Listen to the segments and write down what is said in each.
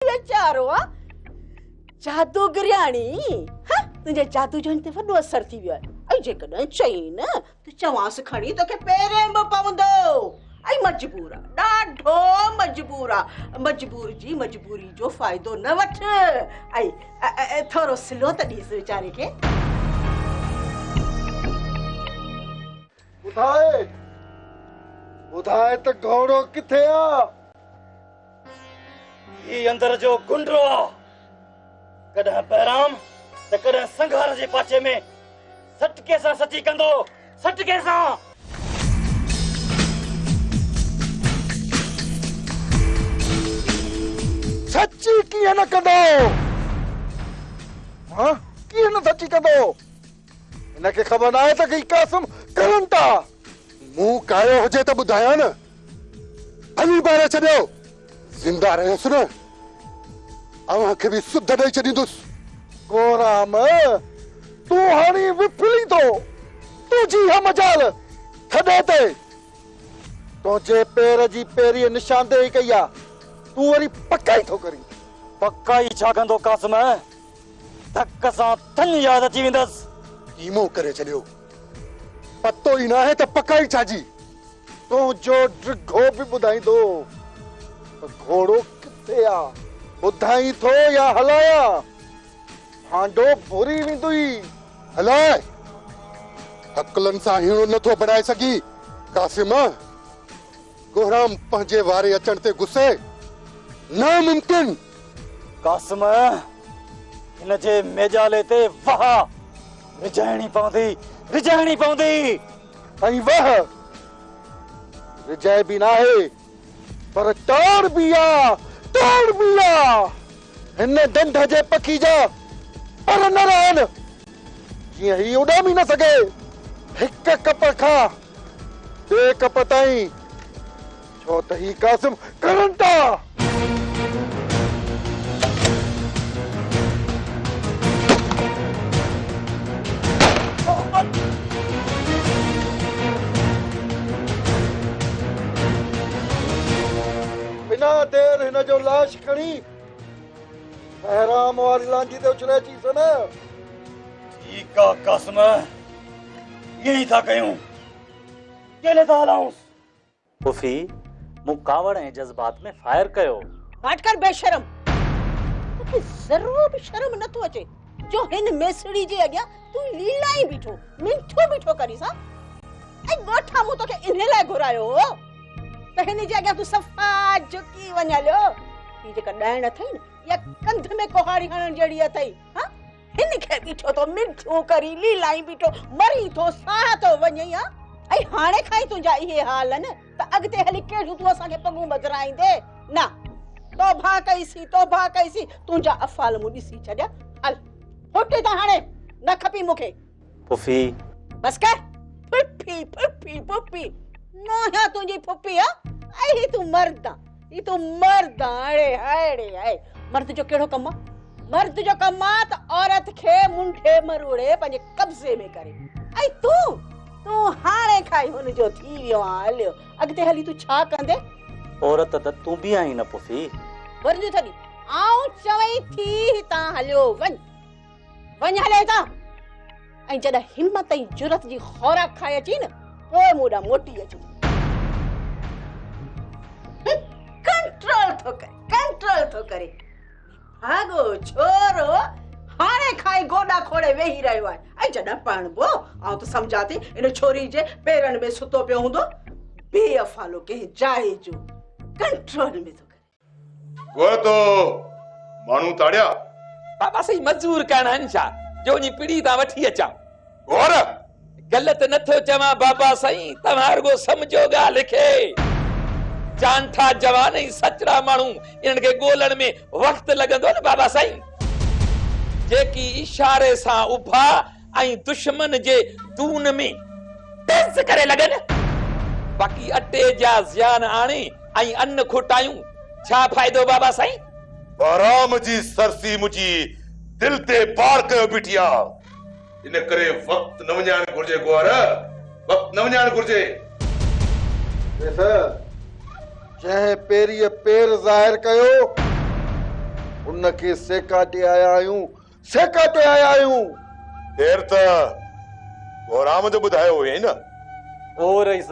वेचारो जादूगरियाणी हां तुझे जादू जो ते वडो असर थी वियो आई जे कदे चई न त चवास खणी तो के पेरे में पवंदो आई मजबूर डाढो मजबूर मजबूर जी मजबूरी जो फायदो न वठ आई थोरो स्लो त दीस बेचारे के बुधाए तो घोड़ो किथे आ ये अंदर जो गुंडरो कदा पैराम त कदा संघार जे पाछे में सटके सा सची कंदो सटके सा सच्ची किए न कंदो हां किए न सच्ची कंदो इनके खबर ना है त की कासिम करंता मुंह कायो हुजे त बुधाया न भली बारे छड्यो जिंदा रहस न अवा के भी सुध दई छडींदुस गोराम तू हानी विफली तो तुझी हम मजाल थदे ते तो जे पैर जी पेरी निशानदेही कया तू वरी पक्काई थो करी पक्काई छा कंदो कासिम धक सा थन याद अची वेंदस कीमो करे चलियो पत्तो ही ना है तो पक्काई छाजी तो जो ड्रिघो भी बुधाई दो तो घोड़ो किथे आ बुधाई थो या हलाया हांडो भोरी विंदुई हलाए अकलन सा हीणो नथो बनाए सकी कासिम कोहराम पंजे वारे अचण ते गुस्से नामुमकिन कासिम इन जे मेजाले ते वाह रिजाइणी पवंदी आई वाह रिजाए भी ना है पर टाड़ भी आ हिन डंड जे पखी जा पर न रहन जीअं ही उॾामी न सघे हिक कप खां ॿिए कप ताईं छो त ही कासिम करनि था बिना देर हिन जो लाश खणी बहराम वारी लांजी ते उछले चीस न ठीक आ कासिम यही था कयूं केले था हलाऊं पुफी मु कावड़ ऐं जज्बात में फायर कयो हट कर बेशरम तोखे जरो भी शर्म न तो अचे जो हिन मेसड़ी जे अग्या तू लीला ही बीठो मिठो करी सा ऐ गोठा मु तोखे इने लाइ घुरायो त हिन जे अग्या तू सफा झुकी वञालियो ही जे कडाइण अथई न या कंध में कोहारी हणन जड़ी अथई हां हिन खे बीठो तो मिठो करी लीला ही बीठो मरी तो साह तो वञई हां ऐ हाणे खाई तुंजा इहे हाल न त अगते हली केड़ू तू असा के पगू बजराईंदे ना तोबा कईसी तुंजा अफाल मु दिसी छड्या हल फुटी ता हाणे न खपी मुखे पुफी बस कर पुप्पी ना या तुंजी पुप्पी आ आई तू मर्दा अड़े मर्द जो केड़ो कम मर्द जो कम त औरत खे मुंठे मरोड़े पंजे कब्जे में करे आई तू हाणे खाई हुन जो थी वियो हलियो अगते हली तू छा कंदे औरत त तू भी आई न पुफी वरजू थदी आऊं चवई थी ता हलियो वन हले ता ऐं जॾहिं हिम्मत ऐं जुरत जी खोराक खाए अची न पोइ मूंॾा मोटी अची कंट्रोल थो करे भागो छोरो हाणे खाई गोडा खोड़े वेही रहियो आहे ऐं जॾहिं पणबो आऊं त सम्झां थी इन छोरी जे पेरनि में सुतो पियो हूंदो बेअफ़ालो कंहिं जाइ जो कंट्रोल में थो करे गोर तो माण्हू ताड़िया बाबा सही मजूर करणा आहिनि छा जो वञी पिड़ी तां वठी अचां गोर ग़लति नथो चवां बाबा साईं तव्हां रुगो सम्झो ॻाल्हि खे जानठा जवान ऐं सचड़ा माण्हू इन्हनि खे ॻोल्हण में वक़्तु लॻंदो न बाबा साईं जेकी इशारे सां उभा ऐं दुश्मन जे दून में तेज़ करे लॻनि बाक़ी अटे जा ज़ियान आणे ऐं अन्न खुटायूं छा फ़ाइदो बाबा साईं बहराम जी सरसी मुझी दिल ते पार कयो बीठी आहे इन करे वक़्तु न वञाइणु घुर्जे गोर वक़्तु न वञाइणु घुर्जे जंहिं पेरीअ पेर ज़ाहिर कयो उनके सेकाटे आया आहियूं, सेकाटे आया आहियूं। देर त गोराम जो ॿुधायो हुई न। ओ रईस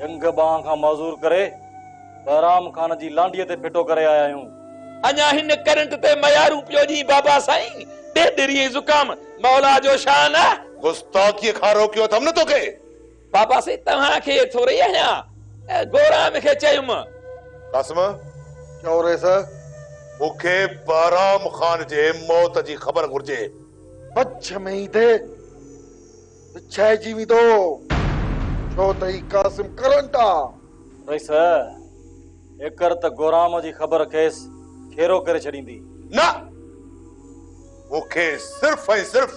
जंग बां खां मौजूर करे बहराम खान जी लांडीअ ते फिटो करे आया आहियूं। अञा हिन करंट ते मयारू पियो जी बाबा साईं, ॾेढरी ज़ुकाम मौला जो शान आहे। गुस्ताखीअ खां रोकियो अथमि न तोखे। बाबा साईं तव्हांखे थोरी आहियां गोराम खे चयुमि। कासिम चओ रेस। मूंखे बहराम खान जे मौत जी ख़बर घुर्जे। पछ में ई थे विछाइजी वेंदो, छो त ही कासिम करंट आहे। रईस एकर त गोराम जी ख़बर खेस खेरो करे छॾींदी। न, मूंखे सिर्फ़ ऐं सिर्फ़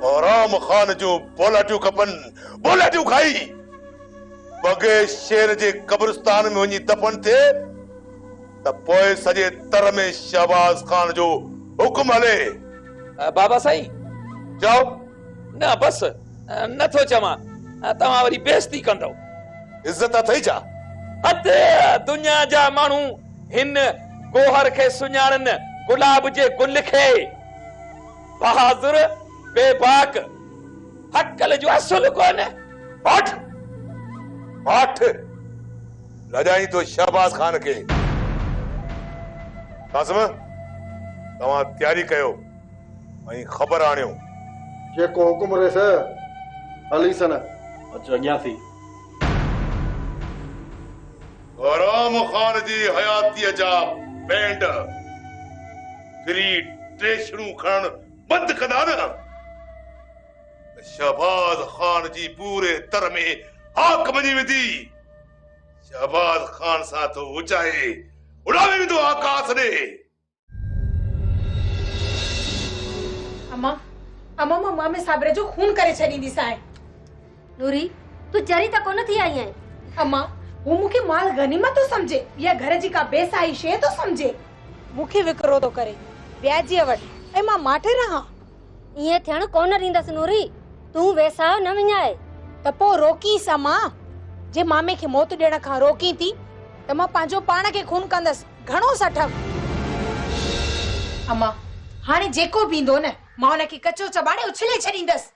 बहराम खान जूं बोलाटियूं खपनि, बोलाटियूं खाई बगे शेर जे कब्रिस्तान में वञी दफन थिए त पोइ सॼे तर में शहबाज खान जो हुकुम हले। बाबा साईं चओ। न बस नथो चवां, तव्हां वरी बेइज्जती कंदव। इज्जत अथई छा? अधे दुनिया जा माण्हू हिन गोहर खे सुञाणनि, गुलाब जे गुल खे। बहादुर बेबाक हकल जो असुल कोन। पाठ पाठ लजाई तो शहबाज खान के। कासिम तव्हां तयारी कयो ऐं ख़बर आणियो। जेको हुकुम रेस हली सन। अचो अॻियां थी। बहराम खान जी हयातीअ जा बैंड फिरी टेशणूं खणण बंदि कंदा न, शहबाज खान जी पूरे तर में हाक बनी वेंदी। शहबाज खान सां तो ऊंचाए उड़ावे वेंदो आकाश ॾे। अम्मा अम्मा मां मामे साबरे जो खून करे छॾींदी सां। नूरी तू जरी त कोन थी आई है। अम्मा वो मुखे माल गनीमत तो समझे या घर जी का बेसाई शे तो समझे। मुखे विकरो तो करे ब्याजी वट ए मां माठे रहा। ये थियण कोन रींदस नूरी, तू वैसा न विञाए त पो रोकी सा मां। जे मामे के मौत ॾियण खां रोकी थी त मां पंहिंजो पाण खे खून कंदस। घणो सठम अम्मा, हाणे जेको भी ईंदो न मां उन खे कचो चबाड़े उछले छॾींदस।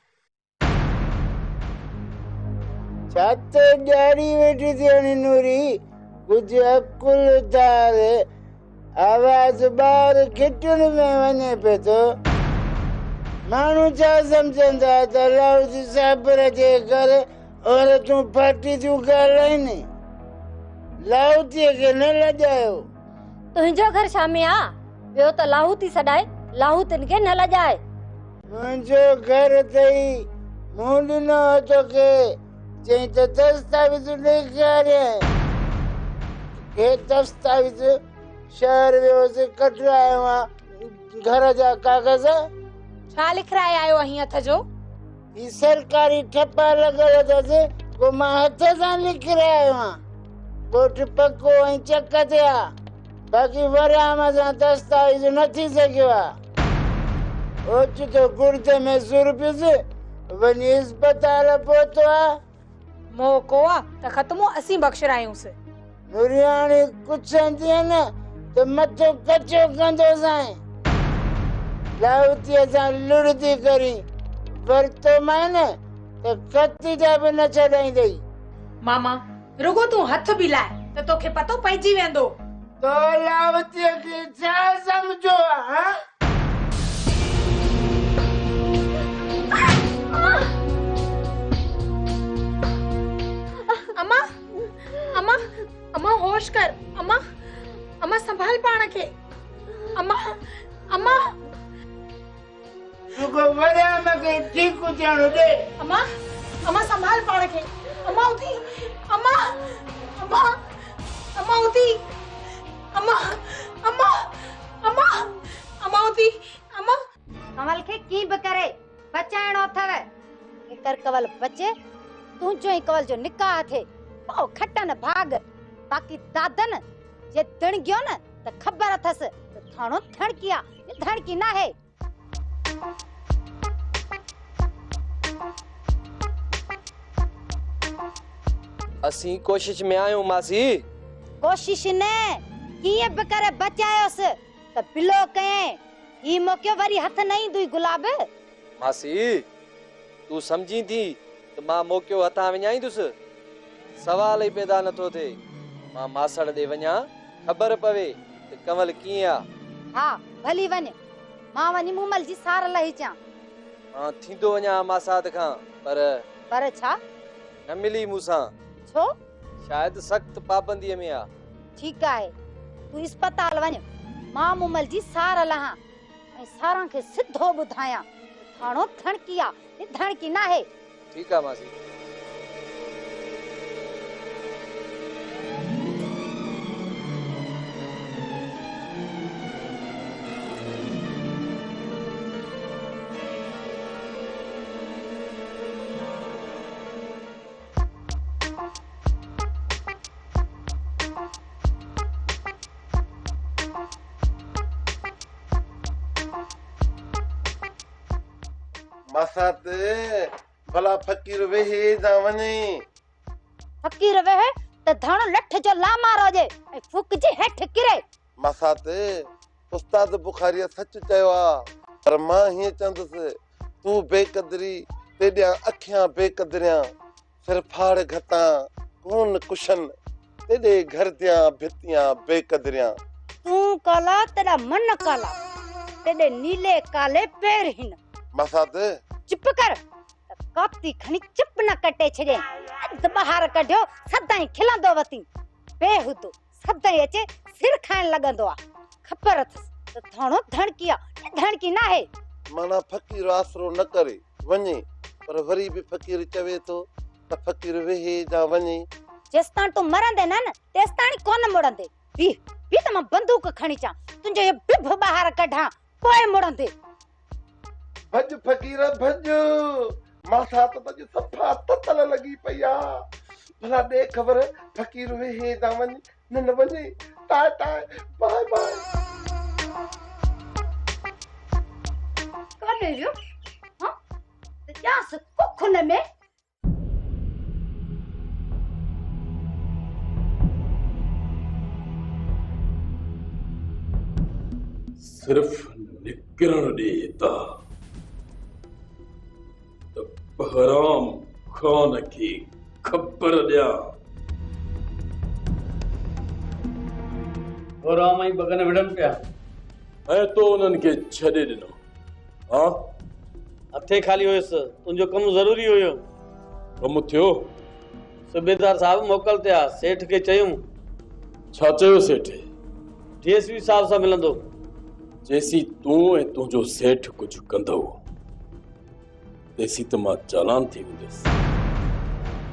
छत ॾारी वेठी थी नूरी, कुछ अकुल उतार। आवाज ॿार खिटुनि में वञे पे तो। माण्हू छा सम्झंदा त लाउज साबर जे करे औरतूं फाटी थियूं ॻाल्हाइनि। लाहौतीअ खे न लॼायो। तुंहिंजो घर छा में आ? ॿियो त लाहू थी सॾाए, लाहू तिन खे न लॼाए। मुंहिंजो घर अथई, मूं ॾिनो हो तोखे। चई त दस्तावेज़ ॾेखारियां। हे दस्तावेज़ शहर वियोसीं कढायो आहे घर जा कागज़। छा लिखराए आयो आहीं हथ जो? ही सरकारी ठप्पा लॻल अथसि, को मां हथ सां लिखरायो आहे। ॻोठ पको ऐं चक ते आहे, बाक़ी वराम सां दस्तावेज़ न थी सघियो आहे। ओचितो गुर्दे में सुर पियुसि, वञी अस्पताल पहुतो आहे। मोको आ त ख़त्मो असीं बख़्शरायूंसि। नुरियाणी कुछ न त मथो कचो कंदो साईं। लाहौतीअ सां लुड़दी करी वरतो मान त कती जा बि न छॾाईंदई। मामा रुगो तू हथ भी लाए त तोखे पतो पइजी वेंदो। तो लाहौतीअ खे छा समझो हा? अम्मा अम्मा अम्मा होश कर। अम्मा अम्मा संभाल पाण खे। अम्मा अम्मा रुगो वराम खे ठीक थियण दे। अम्मा अम्मा संभाल पाण खे। अम्मा उठी। अम्मा अम्मा अम्मा उठी। अम्मा अम्मा अम्मा अम्मा उठी। अम्मा कमल खे की बि करे बचाइणो अथव। एकर कवल बचे, तुंहिंजो ई कवल जो निकाह थे। पो खटन भाग, बाक़ी दादन जे तिण गयो न त ख़बर अथस त थाणो थणकिया धणकी ना है। असी कोशिश में आयो मासी। कोशिश ने कीअं बि करे बचायोसि त बिलो कयईं ही मौक़ो वरी हथ न ईंदुई गुलाब। मासी तू समझी थी त मां मौक़ो हथां विञाईंदुसि? सवाल ई पैदा नथो थिए। मां मासड़ ॾे वञा ख़बर पवे त कंवल कीअं आहे। हा भली वञ, मां वञी मूमल जी सार लही अचां। मां थींदो वञा मासात खां पर छा न मिली मूंसां। छो? शायद सख्त पाबंदीअ में आहे। ठीक आहे, तू अस्पताल वञ, मां मूमल जी सार लहां ऐं सारां खे सिधो ॿुधायां थाणो धणकी आहे, धणकी न आहे। ठीक आहे मासी। मसात भला फकीर वेहे जा वने। फकीर वेहे त धण लठ जो लामार हुजे ऐं फुक जी हेठ किरे। मसात उस्ताद बुखारी सच चयो आ, पर मां हीअं चंदुसि तू बेकदरी तेॾियां अखियां बेकदरियां सिर फाड़ घतां कोन कुशन तेॾे घर दियां भितियां बेकदरियां। तू काला तेरा मन काला तेॾे नीले काले पैर हिन। मसात चुप कर, काती खणी चुप न कटे छॾे। अध बहार कढियो सदाई खिलंदो वती, बेहुदो सदाई अचे सिर खाइण लॻंदो आ। ख़बर अथसि त थाणो धणकी आहे, धणकी न आहे। माना फकीर आसरो न करे वञे, पर वरी बि फकीर चवे थो त फकीर वेहे जा वञे। जेसिताईं तूं मरंदे न तेसिताईं कोन मुड़ंदे। बीह बीह त मां बंदूक खणी अचां, तुंहिंजो इहो बिभ ॿाहिरि कढां, पोइ मुड़ंदे। भज फकीर भज, मासात त सफ़ा ततल लॻी पई आ। भला ॾे ख़बर फकीर वेहे जा वञे न वञे। टाय टाय बाय बाय। काने जो हां त जास कोखुन में सिर्फ निकिरण ॾे था त बहराम खान खे ख़बर ॾियां। बहराम ई बगन विढ़नि पिया ऐं तो उन्हनि खे छॾे ॾिनो। हा हथे खाली हुयुसि, तुंहिंजो कमु ज़रूरी हुयो। कमु थियो? सूबेदार साहब मोकल ते आ, सेठ खे चयूं। छा चयो सेठ? डीएसपी साहब सां मिलंदो। जेसी तूं ऐं तुंहिंजो सेठ कुझु कंदो तेसी त मां चालान थी वेंदुसि।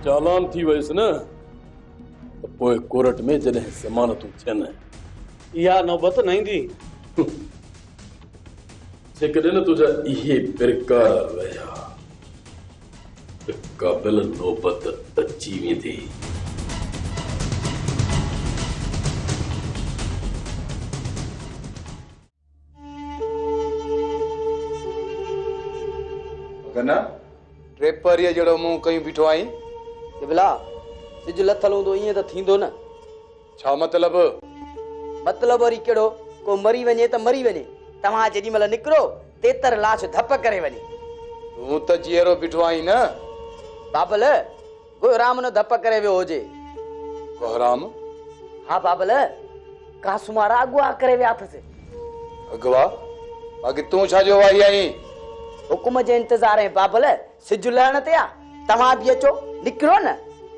चालान थी वियुसि न त पोइ कोर्ट में जॾहिं ज़मानतूं थियनि इहा नौबत न ईंदी। जेकॾहिं न तुंहिंजा इहे बिरकार रहिया त क़ाबिल नौबत अची वेंदी। कना ट्रेपरीअ जहिड़ो मुंहुं कयूं बीठो आई। बिबला सिज लथल हूंदो ईअं त थींदो न। छा मतिलबु? मतिलबु वरी कहिड़ो, को मरी वञे त मरी वञे, तव्हां जेॾी महिल निकिरो तेतर लाश धप करे वञे। तूं त जीअरो बीठो आई न। बाबल गुहराम न धप करे वियो हुजे। गुहराम? हा बाबल, कासुमारा अगवा करे विया अथसि। अगवा? बाक़ी तूं छा जो आई आई? हुकुम जे इंतज़ार है बाबल, सिज लहण ते आ। तव्हां बि अचो, निकिरो न,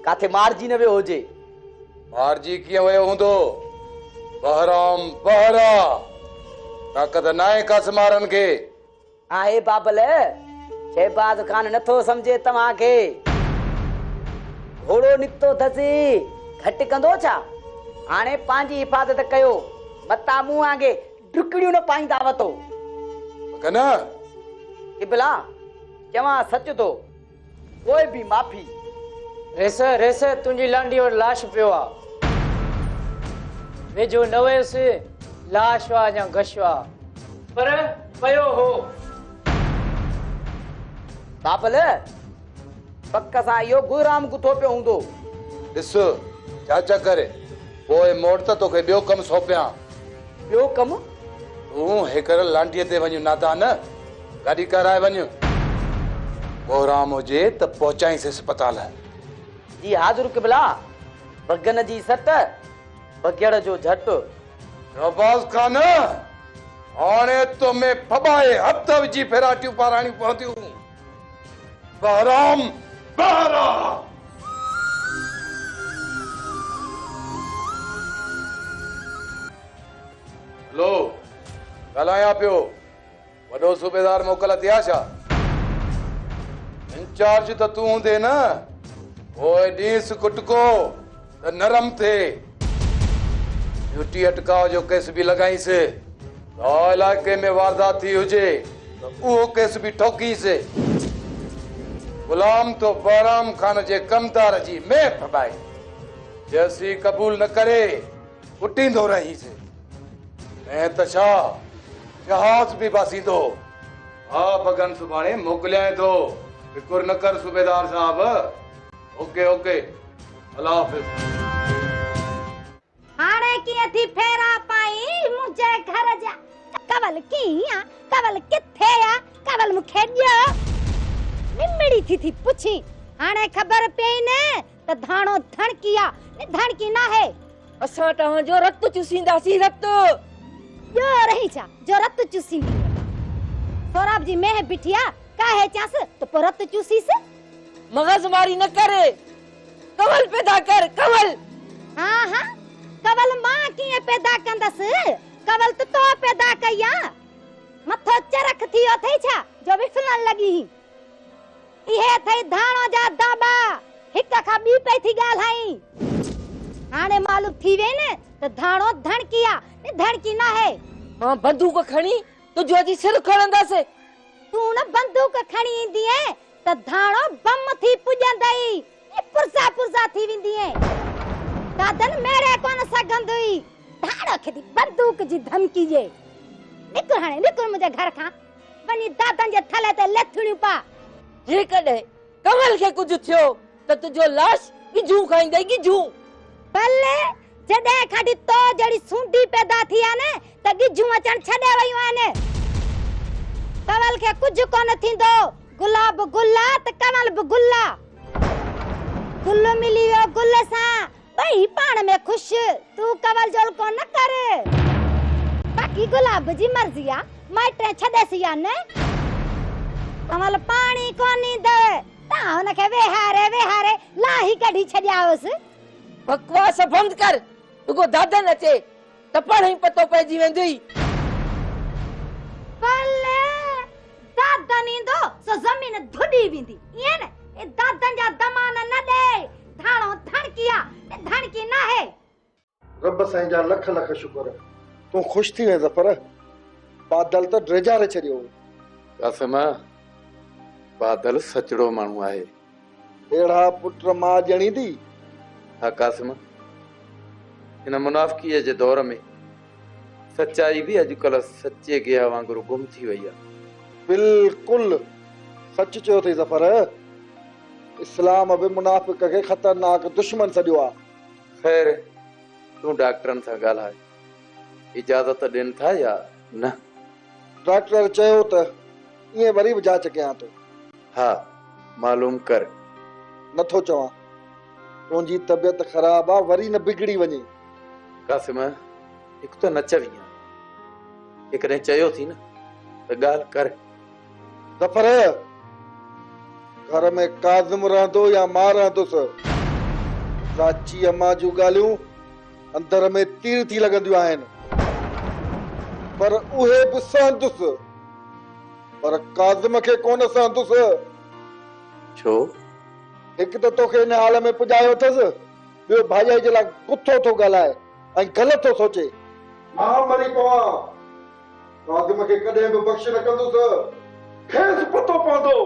काथे मारजी न वियो हुजे। मारजी कीअं वियो हूंदो? बहराम बहरा ताक़त न आहे कासमारनि खे। आहे बाबल, शहबाज खान नथो समझे तव्हां खे। घोड़ो निकतो अथसि, घटि कंदो छा? हाणे पंहिंजी हिफ़ाज़त कयो, मता मूं वांगे डुकड़ियूं न पाईंदा वतो। कना इबला चवां सच तो, कोई भी माफ़ी। रेस रेस तुंहिंजी लांडी और लाश पियो आ। वेझो न वयुसि, लाश वा या गश वा, पर पियो हो। बाबल पक सां इहो गुहराम गुथो पियो हूंदो। ॾिस छा करे पोइ मोड़ त तोखे ॿियो कमु सौंपियां। ॿियो कमु? तूं हेकर लांडीअ ते वञ नादान, गाॾी कराए वञ। बहराम हुजे त पहुचाईंसि अस्पताल। जी हाज़ुर क़िबला। बगन जी सट, बगेड़ जो झट। शहबाज खान, हाणे तो में फबाए हथ विझी फेराटियूं पाराणियूं पवंदियूं। बहराम बहरा। हेलो, ॻाल्हायां पियो। वॾो सूबेदार मोकल थिया छा? इंचार्ज त तूं हूंदे न, ओए ॾींस कुटको त नरम थे। ड्यूटी अटकाव जो केस भी लगाईंसि। तो इलाके में वारदात थी हुजे तो उहो केस भी ठोकींसि। गुलाम तो बहराम खान जे कमदार जी में फबाए जैसी कबूल न करे कुटींदो रहींसि। मैं त छा जहाज भी बासींदो। हा भगन सुभाणे मोकिलियां थो। फिकुर न कर सूबेदार साहब। ओके ओके, अल्लाह हाफिज़। हाणे कीअं थी फेरा पाई मुंहिंजे घर जा? कवल कीअं? कवल किथे आ? कवल मूंखे ॾियो। निमड़ी थी पुछी। हाणे ख़बर पई न त धाणो धणकी आ, धणकी न आहे। असां तव्हांजो रत चूसींदासीं, रत। जो रही छा जो रत चूसींदी? सौराब जी मेह बिठिया काहे चास तो पर रत चूसीस। मगजमारी न करे, कवल पैदा कर, कवल। हाँ हाँ, कवल मां कीअं पैदा कंदस? कवल तो पैदा कया। मथो चरख थियो थई छा जो विफलन लगी? इहे थई धाणो जा दाबा। हिक खां ॿी पई थी ॻाल्हाई। हाणे मालूम थी वे न त धाणो धणकिया ने धणकी न है। मां बंदूक खणी तुझो जी सिर खणंदासे। तू न बंदूक खणी ईंदी है त धाणो बम थी पुजंदई। ए पुरसा पुरसा थी विंदी है। दादन मेरे कोन सगंदई। धाणो खे दी बंदूक जी धमकी जे। निकुर हाणे निकुर मुंहिंजे घर खां। वनी दादन जे थले ते लथड़ियूं पा। जे कॾे कमल खे कुछ थियो त तुझो लाश गिजू खाईंदई, गिजू। भले जॾहिं खां तो जड़ी सूंडी पैदा थी आ न त गिजू अचण छॾे वयूं आहिनि। कवल खे कुछ कोन थींदो। गुलाब गुल्ला त कमल भी गुल्ला। गुल मिली वियो गुल सां, ॿई पाण में खुश। तू कवल जोल को न कर। बाकी गुलाब जी मर्जी आ, माइटे छॾेसि या न। कमल पाणी कोनी दे ता हुनखे वेहारे वेहारे लाही कढी छॾियावसि। बकवास बंद कर। तुगो दादन अचे त पढ़ई पतो पइजी वेंदी। भले दादन ईंदो सो ज़मीन धुॾी वेंदी। ईअं न, ए दादन जा दमान न ॾे। धाणो धणकिया ने धणकी न है। रब साईं जा लख लख शुक्र। तू खुश थी वे ज़फर। बादल तो ड्रेजारे छड़ियो। कासिम, बादल सचड़ो माण्हू आहे। एड़ा पुट मां जणी दी। हा कासिम, इन मुनाफ़िकीअ जे दौर में सच्चाई भी अॼुकल्ह सचे गिया वांगुरु गुम थी वई आहे। बिल्कुल सच चयो थी ज़फर। इस्लाम भी मुनाफिक के खतरनाक दुश्मन सॾियो आ। खैर, तू डॉक्टरनि सां ॻाल्हाए, इजाज़त ॾियनि था या न? डॉक्टर चयो त इएं वरी भी जांच कयां तो। हाँ, मालूम कर। नथो चवां, तुंहिंजी तबियत ख़राब आ, वरी न बिगड़ी वञे। कासिम, हिकु तो न चवी आहे, हिकॾहिं चयो थी न त ॻाल्हि कर। ज़फर, घर में काज़िम रहंदो या मां रहंदुसि, चाची अम्मा जूं ॻाल्हियूं अंदर में तीर थी लॻंदियूं आहिनि। पर उहे बि सहंदुसि, पर काज़िम खे कोन सहंदुसि। छो? हिकु त तोखे इन हाल में पुॼायो अथसि, ॿियो भाॼाई जे लाइ कुथो थो ॻाल्हाए ऐं ग़लति थो सोचे। मां मरी पवां, काज़िम खे कॾहिं बि बख़्श न कंदुसि। खेसि पतो पवंदो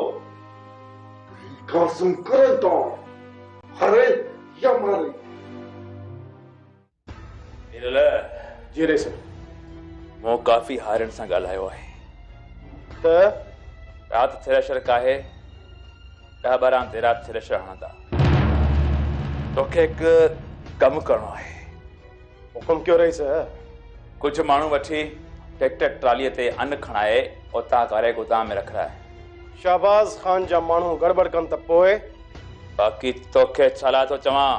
कासिम करे तो हरे या मारे। जी रे सर, मो काफ़ी हारन सां ॻाल्हायो आहे त राति थ्रेशर काहे 10-12 ते राति थ्रेशर हणंदा। तोखे हिकु कमु करणो आहे। हुकुम क्यों रही से? कुछ माण्हू वठी ट्रैक्टर ट्रालीअ ते अन्न खणाए उतां करे गोदाम में रख रहा है। शाहबाज खान जा माण्हू गड़बड़ कनि त पोइ? बाक़ी तोखे छा थो चवां,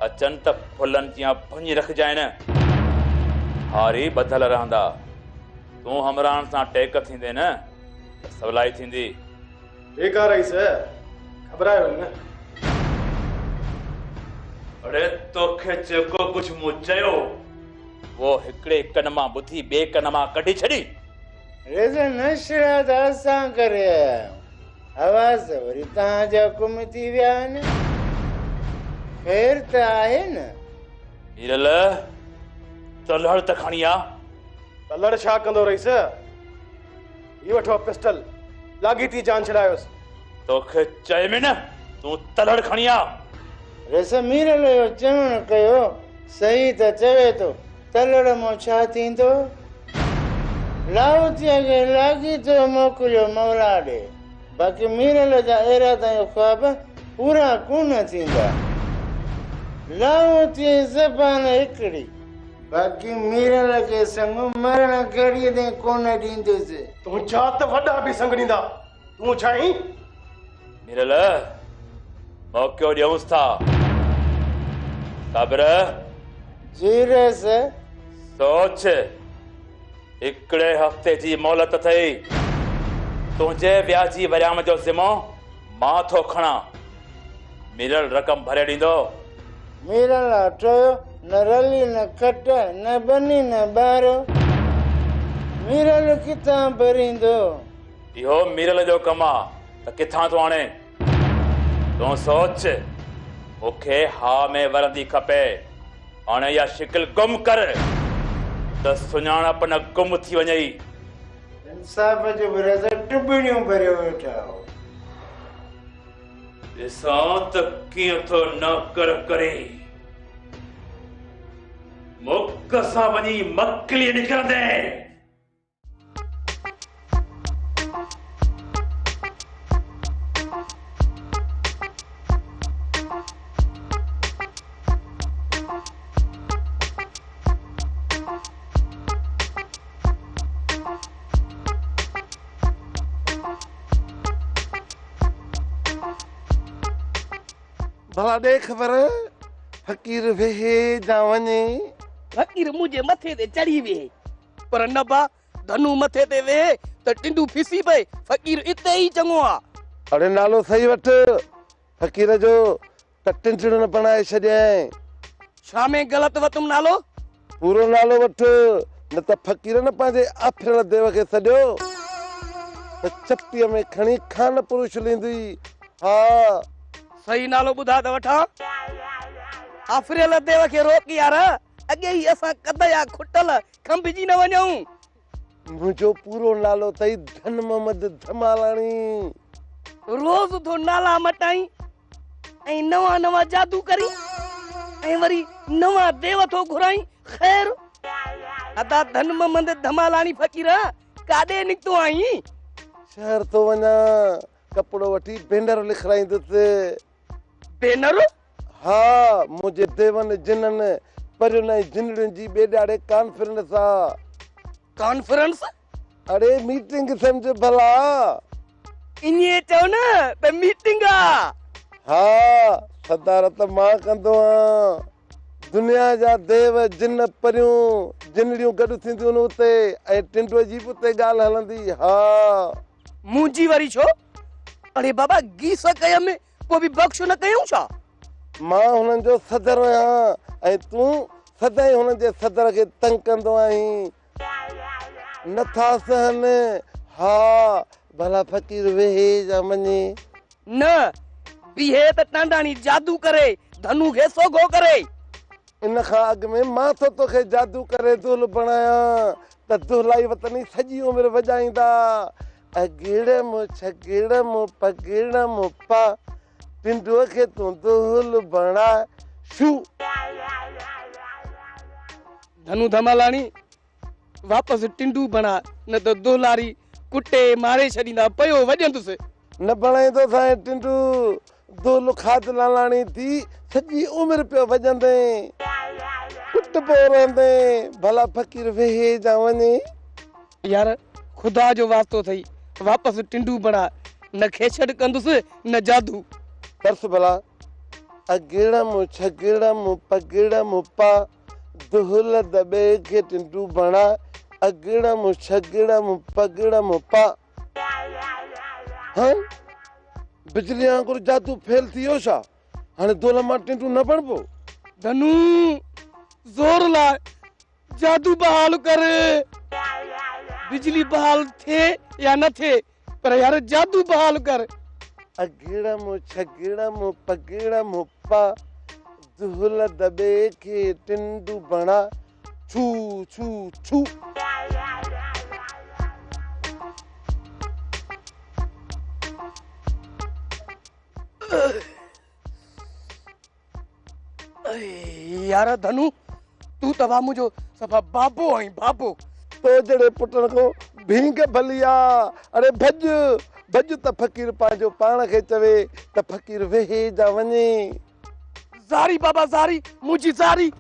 अचनि त फुलनि जीअं भुञी रखजाइनि, हारी ॿधल रहंदा। तूं हमरान सां टेक थींदे न त सवलाई थींदी। ठीकु आहे रईस, घबरायो न। अरे तोखे जेको कुझु मूं चयो वो हिकिड़े कन मां ॿुधी ॿिए कन मां कढी छॾी। रेज़ नशरा त असां करे आवाज़ वरी तव्हांजा हुकुम थी विया आहिनि। ख़ैर त आहे न? हीरल तलड़ त खणी आ। तलड़ छा कंदो रईस? ही वठो पिस्टल, लागी थी जान छॾायोसि। तोखे चए में न तूं तलड़ खणी आ। रेज़ मीरल जो चवण कयो सही त चवे थो, तलड़ मां छा थींदो? लाहौतीअ खे लागी थो मोकिलियो मौला ॾे, बाक़ी मीरल जा इरादा ऐं ख्वाब पूरा कोन थींदा। लाहौतीअ जी ज़बान हिकिड़ी, बाक़ी मीरल खे संग मरण घड़ीअ ते कोन ॾींदुसि। तूं छा त वॾा बि संग ॾींदा, तूं छा आहीं? मीरल मौक़ो ॾियूंसि था। साबिर जी रेज़ सोच, हिकिड़े हफ़्ते जी मोहलत अथई। तुंहिंजे व्याजी वरियाम जो ज़िमो मां थो खणा। मीरल रक़म भरे ॾींदो। मीरल अठोयो न रली न खट न बनी न ॿारो, मीरल किथां भरींदो? इहो मीरल जो कमु आहे त किथां थो आणे? तूं सोच, मूंखे हा में वरंदी खपे। हाणे इहा शिकिल गुम कर त सुञाणप न गुम थी वञई। इंसाफ़ जो रज़ टुबड़ियूं भरियो वेठा हो। ॾिसां त कीअं थो नौकर करे। मुक सां वञी मक्कली निकिरंदे। भला ॾे ख़बर, फ़कीर वेहे जा वञे। फ़कीर मुंहिंजे मथे ते चढ़ी वेहे, पर न बा धनु मथे ते वेहे त टिंडू फिसी पए। फ़कीर इते ई चङो आहे। अरे नालो सही वठ फ़कीर जो, त टिंडू न बणाए छॾियईं। छा में ग़लति वरितुमि नालो? पूरो नालो वठ, न त फ़कीर न पंहिंजे आफिरल देव खे सॼो त चपटीअ में खणी खान पुरुष लींदी। हा सही नालो ॿुधा त वठां। आफिरल देव खे रोक यार, अॻे ई असां कदया खुटल खंभिजी न वञूं। मुंहिंजो पूरो नालो अथई धन मोहम्मद धमालाणी। रोज़ तो नाला मटाई ऐं नवां नवां जादू करी ऐं वरी नवां देव थो घुराई। ख़ैर अदा धन मोहम्मद धमालाणी फ़कीर काॾे निकितो आहीं? शहर तो वञा, कपिड़ो वठी भेनर लिखाईंदुसि। भेनर? हा, मुंहिंजे देवन जिननि परियुनि ऐं जिनड़ियुनि जी ॿेॾाड़े कॉन्फ्रेंस आहे। कॉन्फ्रेंस? अरे मीटिंग सम्झ भला। इन्हीअ चओ न त मीटिंग आहे। हा, सदारत मां कंदो आहियां। दुनिया जा देव जिन परियूं जिनड़ियूं गॾु थींदियूं आहिनि उते, ऐं टिंडूअ जी बि उते ॻाल्हि हलंदी। हा मुंहिंजी वरी छो? अरे बाबा गीस कय में पोइ बि बख़्श न कयूं छा? मां हुननि जो सदर आहियां ऐं तूं सदाईं हुननि जे सदर खे तंग कंदो आहीं। नथा सहनि। हा भला फ़कीर वेहे जा मञे। न बीहे त टांडाणी जादू करे, धनु खे सोगो करे। इन खां अॻु में मां तो तोखे जादू करे दुल बणायां त दुलाई वतनी सॼी उमिरि वॼाईंदा। अगिड़म छगिड़म पगिड़म पा, टिंडूअ खे तूं दुल बणा शू। धनु धमालाणी वापसि टिंडू बणा, न त दुलारी कुटे मारे छॾींदा पयो वॼंदुसि। न बणाईंदो साईं टिंडू, दुल खाद लालाणी थी सॼी उमिरि पियो वॼंदे। वक्त पोरंदे भला फकीर वेहे जा वने। यार खुदा जो वास्तो थई वापस टिंडू बना न खेछड़ कंदुस न जादू तरस भला अगिड़म छगिड़म पगिड़म पा दुहल दबे के टिंडू बना अगिड़म छगिड़म पगिड़म पा। हाँ बिजली आंकुर जादू फेल थियो छा हाणे दोल मां टिंडू न बनबो। धनु जोर ला जादू बहाल कर बिजली बहाल थे या न थे पर यार जादू बहाल कर। अगिड़म छगिड़म पगिड़म पा दुहल दबे के टिंडू बना छू छू छू। यार धनु तू तवा मुझो सफा बाबो आई बाबो तो जड़े पुटन को भींग भलिया अरे भज भज त फकीर पांजो पाण के चवे त फकीर वेहे जा वने। ज़ारी बाबा ज़ारी मुझी ज़ारी